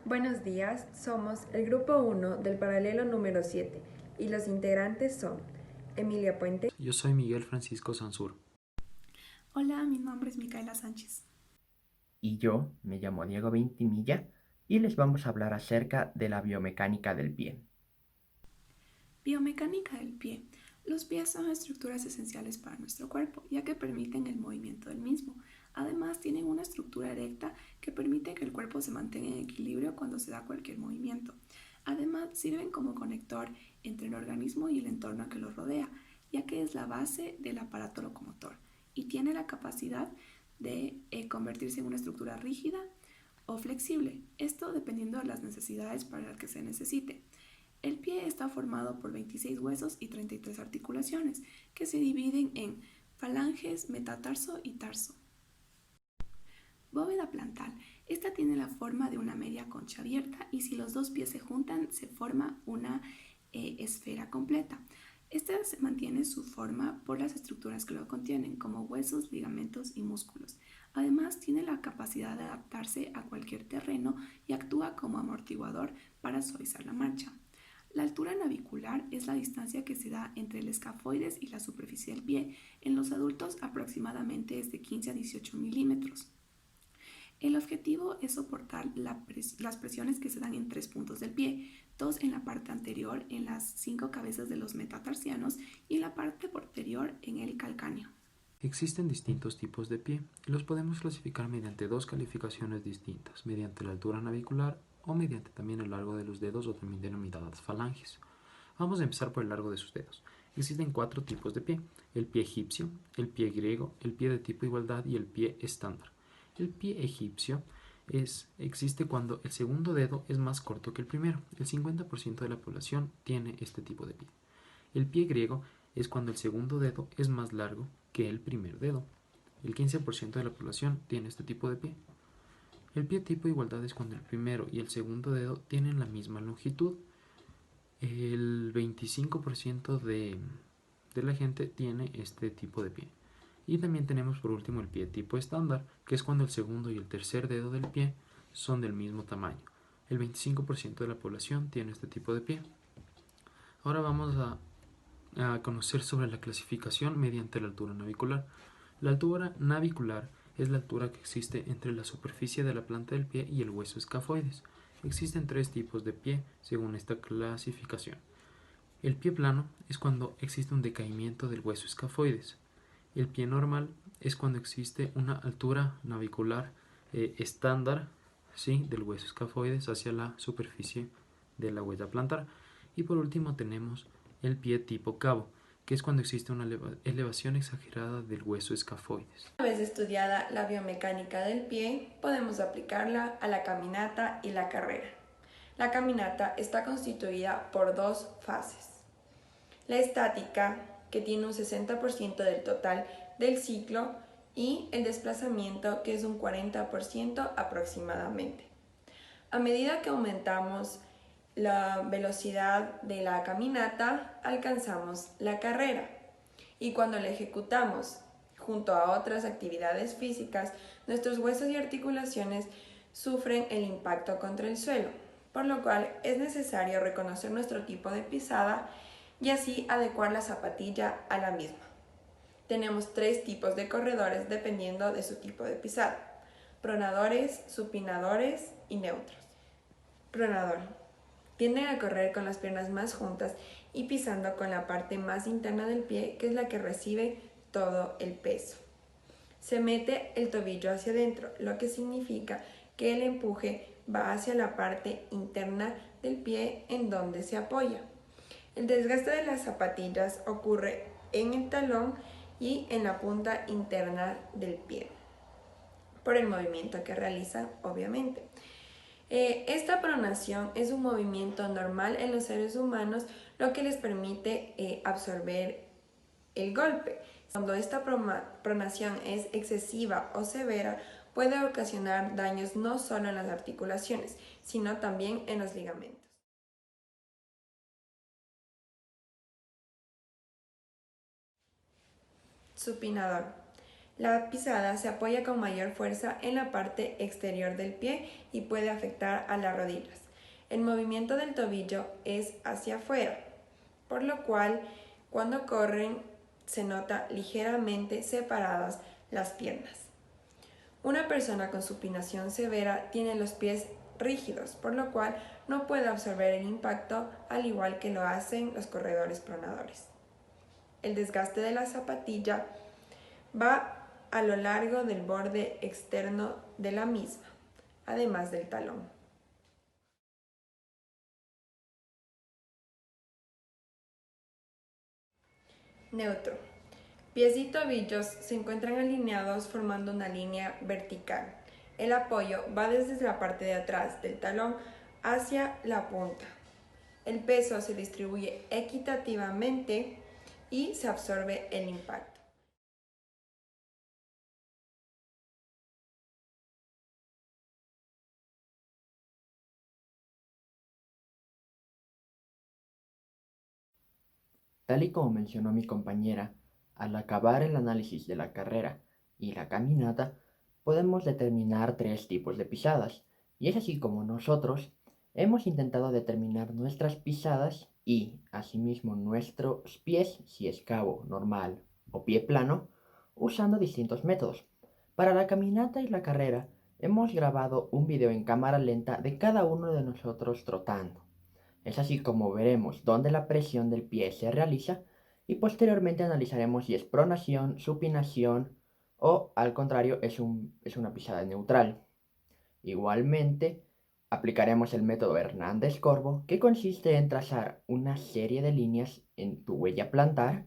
Buenos días, somos el grupo 1 del paralelo número 7 y los integrantes son Emilia Puente. Yo soy Miguel Francisco Sansur. Hola, mi nombre es Micaela Sánchez. Y yo me llamo Diego Ventimilla y les vamos a hablar acerca de la biomecánica del pie. Biomecánica del pie. Los pies son estructuras esenciales para nuestro cuerpo, ya que permiten el movimiento del mismo. Además, tienen una estructura erecta que permite que el cuerpo se mantenga en equilibrio cuando se da cualquier movimiento. Además, sirven como conector entre el organismo y el entorno que lo rodea, ya que es la base del aparato locomotor y tiene la capacidad de convertirse en una estructura rígida o flexible, esto dependiendo de las necesidades para las que se necesite. El pie está formado por 26 huesos y 33 articulaciones, que se dividen en falanges, metatarso y tarso. Bóveda plantar. Esta tiene la forma de una media concha abierta y si los dos pies se juntan se forma una esfera completa. Esta se mantiene su forma por las estructuras que lo contienen, como huesos, ligamentos y músculos. Además, tiene la capacidad de adaptarse a cualquier terreno y actúa como amortiguador para suavizar la marcha. La altura navicular es la distancia que se da entre el escafoides y la superficie del pie. En los adultos aproximadamente es de 15 a 18 milímetros. El objetivo es soportar las presiones que se dan en 3 puntos del pie, 2 en la parte anterior en las 5 cabezas de los metatarsianos y en la parte posterior en el calcáneo. Existen distintos tipos de pie y los podemos clasificar mediante dos calificaciones distintas, mediante la altura navicular o mediante también el largo de los dedos o también denominadas falanges. Vamos a empezar por el largo de sus dedos. Existen 4 tipos de pie: el pie egipcio, el pie griego, el pie de tipo igualdad y el pie estándar. El pie egipcio existe cuando el segundo dedo es más corto que el primero. El 50% de la población tiene este tipo de pie. El pie griego es cuando el segundo dedo es más largo que el primer dedo. El 15% de la población tiene este tipo de pie. El pie tipo igualdad es cuando el primero y el segundo dedo tienen la misma longitud. El 25% de la gente tiene este tipo de pie. Y también tenemos por último el pie tipo estándar, que es cuando el segundo y el tercer dedo del pie son del mismo tamaño. El 25% de la población tiene este tipo de pie. Ahora vamos a conocer sobre la clasificación mediante la altura navicular. La altura navicular es la altura que existe entre la superficie de la planta del pie y el hueso escafoides. Existen 3 tipos de pie según esta clasificación. El pie plano es cuando existe un decaimiento del hueso escafoides. El pie normal es cuando existe una altura navicular estándar, ¿sí?, del hueso escafoides hacia la superficie de la huella plantar. Y por último tenemos el pie tipo cabo, que es cuando existe una elevación exagerada del hueso escafoides. Una vez estudiada la biomecánica del pie, podemos aplicarla a la caminata y la carrera. La caminata está constituida por 2 fases. La estática, que tiene un 60% del total del ciclo, y el desplazamiento, que es un 40% aproximadamente. A medida que aumentamos la velocidad de la caminata, alcanzamos la carrera. Y cuando la ejecutamos junto a otras actividades físicas, nuestros huesos y articulaciones sufren el impacto contra el suelo, por lo cual es necesario reconocer nuestro tipo de pisada y así adecuar la zapatilla a la misma. Tenemos 3 tipos de corredores dependiendo de su tipo de pisada: pronadores, supinadores y neutros. Pronador. Tienden a correr con las piernas más juntas y pisando con la parte más interna del pie, que es la que recibe todo el peso. Se mete el tobillo hacia adentro, lo que significa que el empuje va hacia la parte interna del pie en donde se apoya. El desgaste de las zapatillas ocurre en el talón y en la punta interna del pie, por el movimiento que realiza, obviamente. Esta pronación es un movimiento normal en los seres humanos, lo que les permite absorber el golpe. Cuando esta pronación es excesiva o severa, puede ocasionar daños no solo en las articulaciones, sino también en los ligamentos. Supinador. La pisada se apoya con mayor fuerza en la parte exterior del pie y puede afectar a las rodillas. El movimiento del tobillo es hacia afuera, por lo cual cuando corren se nota ligeramente separadas las piernas. Una persona con supinación severa tiene los pies rígidos, por lo cual no puede absorber el impacto al igual que lo hacen los corredores pronadores. El desgaste de la zapatilla va a lo largo del borde externo de la misma, además del talón. Neutro. Pies y tobillos se encuentran alineados formando una línea vertical. El apoyo va desde la parte de atrás del talón hacia la punta. El peso se distribuye equitativamente y se absorbe el impacto. Tal y como mencionó mi compañera, al acabar el análisis de la carrera y la caminata, podemos determinar tres tipos de pisadas, y es así como nosotros hemos intentado determinar nuestras pisadas y, asimismo, nuestros pies, si es cabo, normal o pie plano, usando distintos métodos. Para la caminata y la carrera, hemos grabado un video en cámara lenta de cada uno de nosotros trotando. Es así como veremos dónde la presión del pie se realiza y posteriormente analizaremos si es pronación, supinación o al contrario es una pisada neutral. Igualmente, aplicaremos el método Hernández-Corvo, que consiste en trazar una serie de líneas en tu huella plantar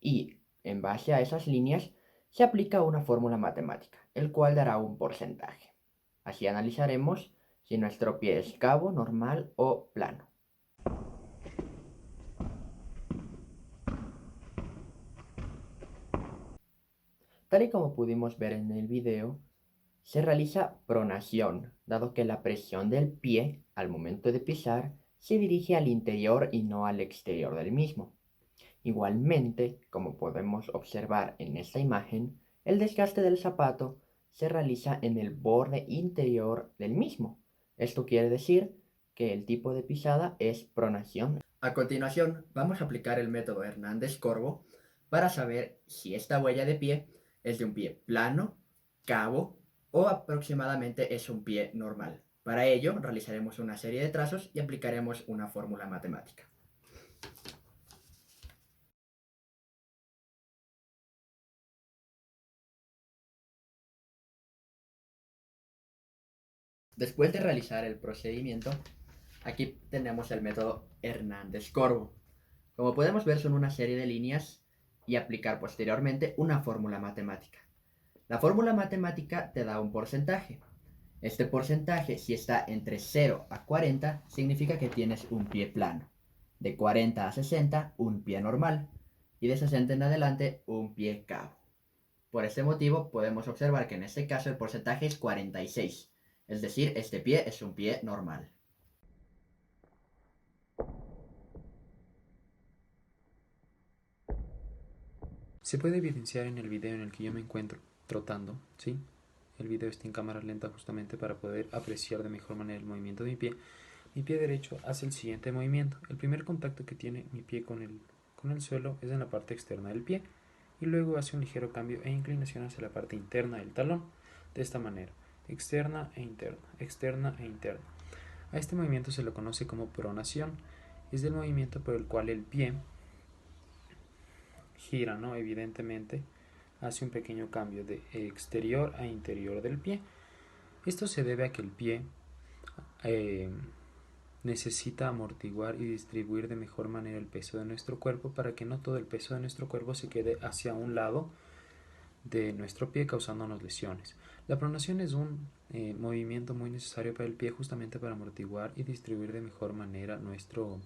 y en base a esas líneas se aplica una fórmula matemática, el cual dará un porcentaje. Así analizaremos si nuestro pie es cabo, normal o plano. Tal y como pudimos ver en el video, se realiza pronación, dado que la presión del pie al momento de pisar se dirige al interior y no al exterior del mismo. Igualmente, como podemos observar en esta imagen, el desgaste del zapato se realiza en el borde interior del mismo. Esto quiere decir que el tipo de pisada es pronación. A continuación, vamos a aplicar el método Hernández-Corvo para saber si esta huella de pie es de un pie plano, cabo o aproximadamente es un pie normal. Para ello, realizaremos una serie de trazos y aplicaremos una fórmula matemática. Después de realizar el procedimiento, aquí tenemos el método Hernández-Corvo. Como podemos ver, son una serie de líneas y aplicar posteriormente una fórmula matemática. La fórmula matemática te da un porcentaje. Este porcentaje, si está entre 0 a 40, significa que tienes un pie plano. De 40 a 60, un pie normal. Y de 60 en adelante, un pie cabo. Por este motivo, podemos observar que en este caso el porcentaje es 46. Es decir, este pie es un pie normal. Se puede evidenciar en el video en el que yo me encuentro trotando, ¿sí? El video está en cámara lenta justamente para poder apreciar de mejor manera el movimiento de mi pie. Mi pie derecho hace el siguiente movimiento. El primer contacto que tiene mi pie con el suelo es en la parte externa del pie y luego hace un ligero cambio e inclinación hacia la parte interna del talón. De esta manera, externa e interna, externa e interna. A este movimiento se lo conoce como pronación. Es el movimiento por el cual el pie gira, ¿no? Evidentemente hace un pequeño cambio de exterior a interior del pie. Esto se debe a que el pie necesita amortiguar y distribuir de mejor manera el peso de nuestro cuerpo para que no todo el peso de nuestro cuerpo se quede hacia un lado de nuestro pie causándonos lesiones. La pronación es un movimiento muy necesario para el pie justamente para amortiguar y distribuir de mejor manera nuestro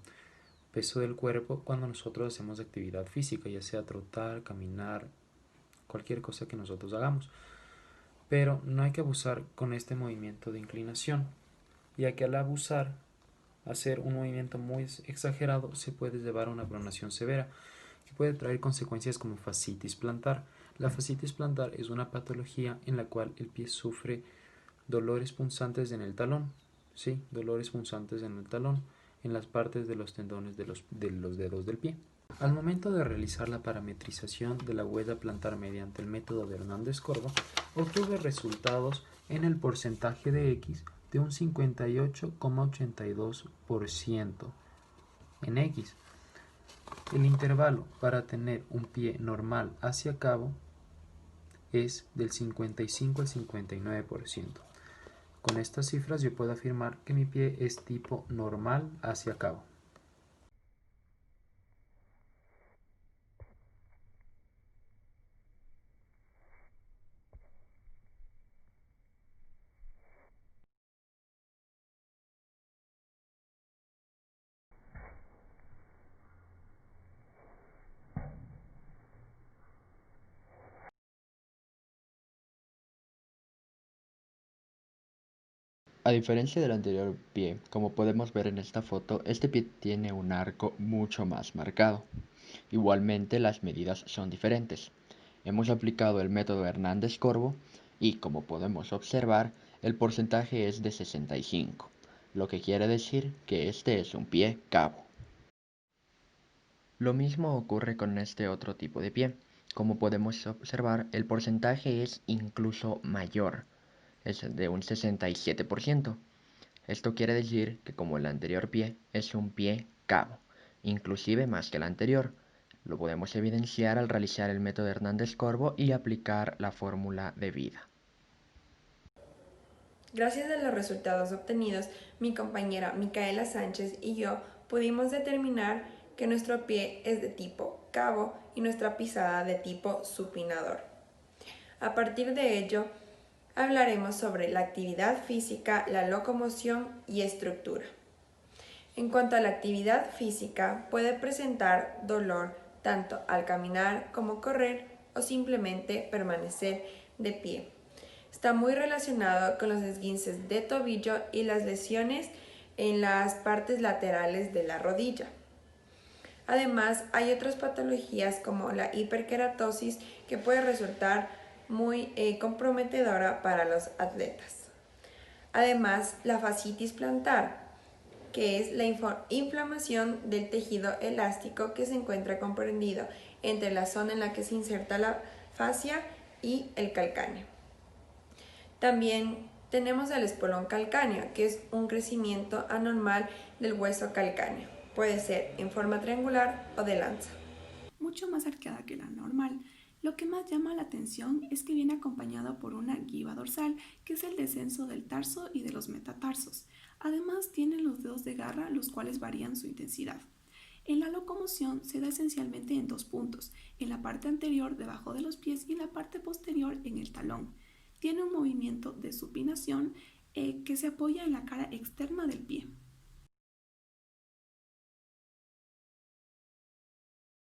peso del cuerpo cuando nosotros hacemos actividad física, ya sea trotar, caminar, cualquier cosa que nosotros hagamos. Pero no hay que abusar con este movimiento de inclinación, ya que al abusar, hacer un movimiento muy exagerado, se puede llevar a una pronación severa, que puede traer consecuencias como fascitis plantar. La fascitis plantar es una patología en la cual el pie sufre dolores punzantes en el talón, sí, dolores punzantes en el talón, en las partes de los tendones de los dedos del pie. Al momento de realizar la parametrización de la huella plantar mediante el método de Hernández-Corvo, obtuve resultados en el porcentaje de X de un 58,82% en X. El intervalo para tener un pie normal hacia cabo es del 55 al 59%. Con estas cifras yo puedo afirmar que mi pie es tipo normal hacia cabo. A diferencia del anterior pie, como podemos ver en esta foto, este pie tiene un arco mucho más marcado. Igualmente, las medidas son diferentes. Hemos aplicado el método Hernández-Corvo y, como podemos observar, el porcentaje es de 65, lo que quiere decir que este es un pie cabo. Lo mismo ocurre con este otro tipo de pie. Como podemos observar, el porcentaje es incluso mayor, es de un 67%. Esto quiere decir que como el anterior pie es un pie cabo, inclusive más que el anterior. Lo podemos evidenciar al realizar el método Hernández-Corvo y aplicar la fórmula de vida. Gracias a los resultados obtenidos, mi compañera Micaela Sánchez y yo pudimos determinar que nuestro pie es de tipo cabo y nuestra pisada de tipo supinador. A partir de ello, hablaremos sobre la actividad física, la locomoción y estructura. En cuanto a la actividad física, puede presentar dolor tanto al caminar como correr o simplemente permanecer de pie. Está muy relacionado con los esguinces de tobillo y las lesiones en las partes laterales de la rodilla. Además, hay otras patologías como la hiperkeratosis que puede resultar muy comprometedora para los atletas. Además, la fascitis plantar, que es la inflamación del tejido elástico que se encuentra comprendido entre la zona en la que se inserta la fascia y el calcáneo. También tenemos el espolón calcáneo, que es un crecimiento anormal del hueso calcáneo. Puede ser en forma triangular o de lanza. Mucho más arqueada que la normal. Lo que más llama la atención es que viene acompañado por una giba dorsal, que es el descenso del tarso y de los metatarsos. Además, tienen los dedos de garra, los cuales varían su intensidad. En la locomoción se da esencialmente en dos puntos, en la parte anterior debajo de los pies y en la parte posterior en el talón. Tiene un movimiento de supinación que se apoya en la cara externa del pie.